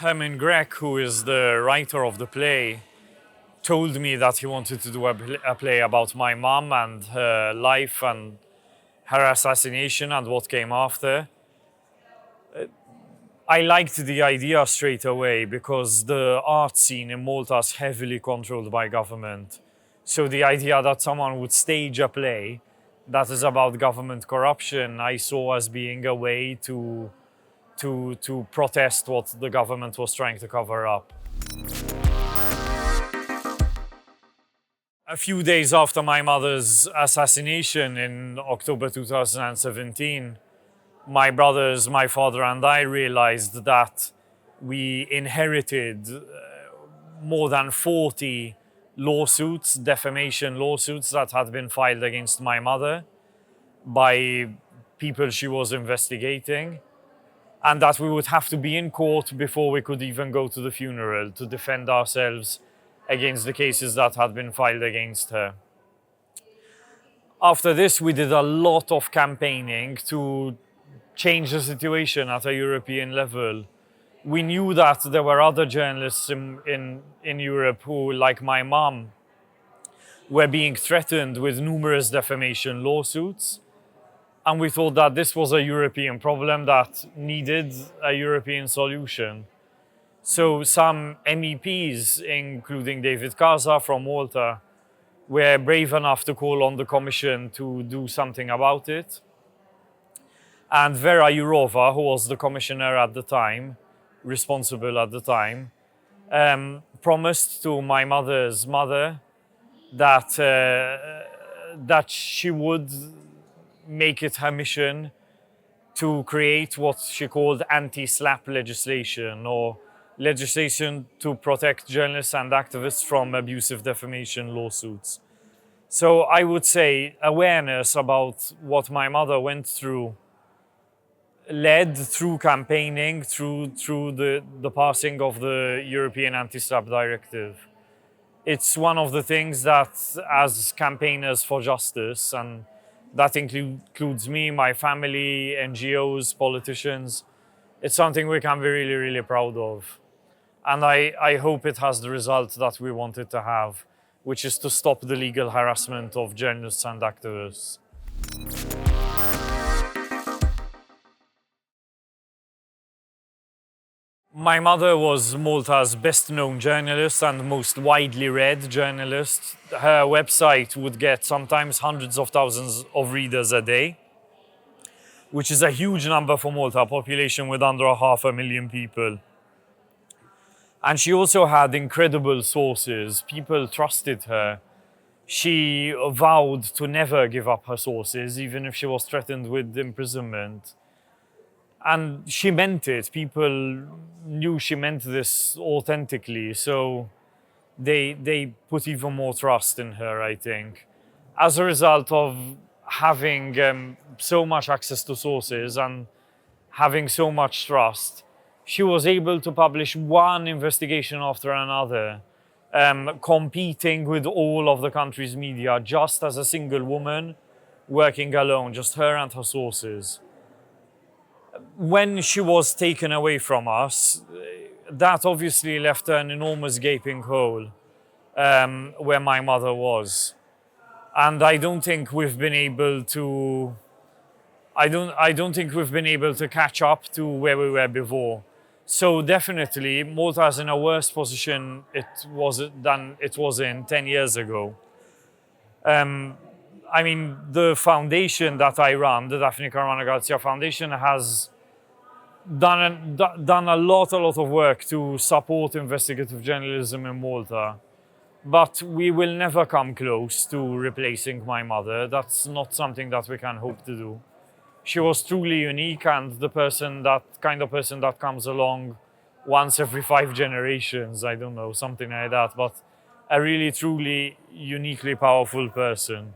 Herman Grech, who is the writer of the play, told me that he wanted to do a play about my mom and her life and her assassination and what came after. I liked the idea straight away because the art scene in Malta is heavily controlled by government. So the idea that someone would stage a play that is about government corruption, I saw as being a way to protest what the government was trying to cover up. A few days after my mother's assassination in October 2017, my brothers, my father and I realized that we inherited more than 40 lawsuits, defamation lawsuits that had been filed against my mother by people she was investigating, and that we would have to be in court before we could even go to the funeral to defend ourselves against the cases that had been filed against her. After this, we did a lot of campaigning to change the situation at a European level. We knew that there were other journalists in Europe who, like my mom, were being threatened with numerous defamation lawsuits. And we thought that this was a European problem that needed a European solution. So some MEPs, including David Casa from Malta, were brave enough to call on the Commission to do something about it. And Vera Jourova, who was the commissioner at the time, responsible at the time, promised to my mother's mother that she would make it her mission to create what she called anti-SLAPP legislation, or legislation to protect journalists and activists from abusive defamation lawsuits. So I would say awareness about what my mother went through led through campaigning, through the passing of the European Anti-SLAPP Directive. It's one of the things that, as campaigners for justice, and that includes me, my family, NGOs, politicians, it's something we can be really, really proud of. And I hope it has the result that we want it to have, which is to stop the legal harassment of journalists and activists. My mother was Malta's best-known journalist and most widely read journalist. Her website would get sometimes hundreds of thousands of readers a day, which is a huge number for Malta, a population with under 500,000 people. And she also had incredible sources. People trusted her. She vowed to never give up her sources, even if she was threatened with imprisonment. And she meant it. People knew she meant this authentically, so they put even more trust in her, I think. As a result of having so much access to sources and having so much trust, she was able to publish one investigation after another, competing with all of the country's media just as a single woman, working alone, just her and her sources. When she was taken away from us, that obviously left an enormous gaping hole where my mother was. And I don't think we've been able to catch up to where we were before. So definitely Malta is in a worse position than it was in 10 years ago. I mean, the foundation that I run, the Daphne Caruana Galizia Foundation, has done a lot of work to support investigative journalism in Malta. But we will never come close to replacing my mother. That's not something that we can hope to do. She was truly unique, and that kind of person that comes along once every 5 generations, I don't know, something like that, but a really, truly, uniquely powerful person.